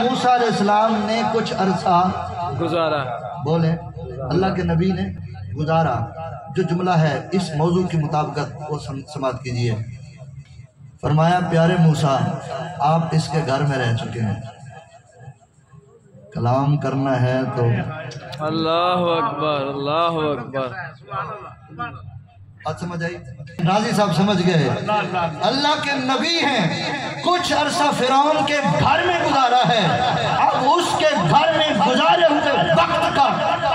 موسیٰ علیہ السلام نے کچھ عرصہ گزارا، بولے اللہ کے نبی نے گزارا. جو جملہ ہے اس موضوع کی مطابقت وہ سماعت کیجئے. فرمایا پیارے موسیٰ آپ اس کے گھر میں رہ چکے ہیں، کلام کرنا ہے تو اللہ اکبر، اللہ اکبر. بات سمجھ آئی؟ راضی صاحب سمجھ گئے. اللہ کے نبی ہیں، کچھ عرصہ فرعون کے گھر میں گزارا ہے. اب اس کے گھر میں گزارے ہوئے وقت کا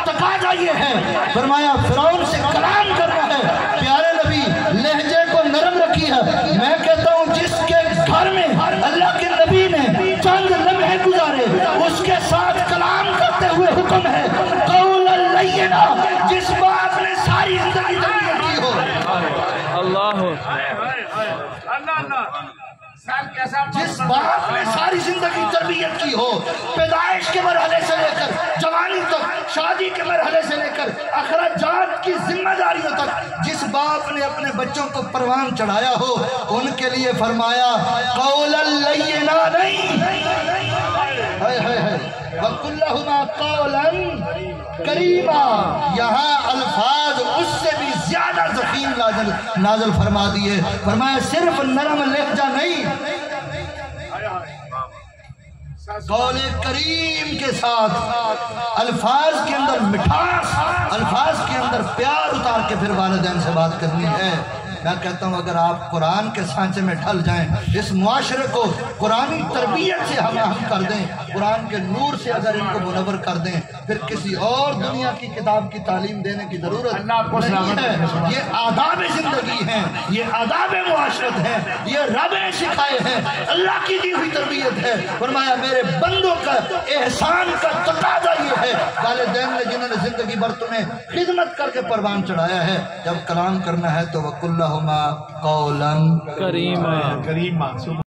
تقاضا یہ ہے، فرمایا فرعون سے کلام کرنا ہے. پیارے نبی لہجے کو نرم رکھی ہے. میں کہتا ہوں جس کے گھر میں اللہ کے نبی نے چند لمحے گزارے اس کے ساتھ کلام کرتے ہوئے حکم ہے قولا لینا. جس باپ نے ساری زندگی تربیت کی ہو، اللہ جس باپ نے ساری زندگی تربیت کی ہو، پیدائش کے مرحلے سے لے کر جوانی تک، شادی کے مرحلے سے لے کر اخراجات کی ذمہ داریوں تک جس باپ نے اپنے بچوں کو پروان چڑھایا ہو، ان کے لیے فرمایا قولا لینا نہیں، وَقُلْ لَهُمَا قَوْلًا کریما. یہاں الفاظ اس سے بھی زیادہ ضخیم نازل فرما دیے. فرمایا صرف نرم لہجہ نہیں، قول کریم کے ساتھ الفاظ کے اندر مٹھاس، الفاظ کے اندر پیار اتار کے پھر والدین سے بات کرنی ہے. میں کہتا ہوں اگر آپ قرآن کے سانچے میں ڈھل جائیں، اس معاشرے کو قرآنی تربیت سے ہم کر دیں، قرآن کے نور سے اگر ان کو منور کر دیں، پھر کسی اور دنیا کی کتاب کی تعلیم دینے کی ضرورت نہیں ہے. یہ آداب زندگی ہیں، یہ آداب معاشرت ہیں، یہ رب نے سکھائے ہیں، اللہ کی دی ہوئی تربیت ہے. فرمایا میرے بندوں کا احسان کا تقاضا یہ ہے، والدین نے جنہوں نے زندگی بھر تمہیں خدمت کر کے پروان چڑھایا ہے، جب کلام کرنا ہے تو وَقُلْ لَهُمَا قَوْلًا کریما.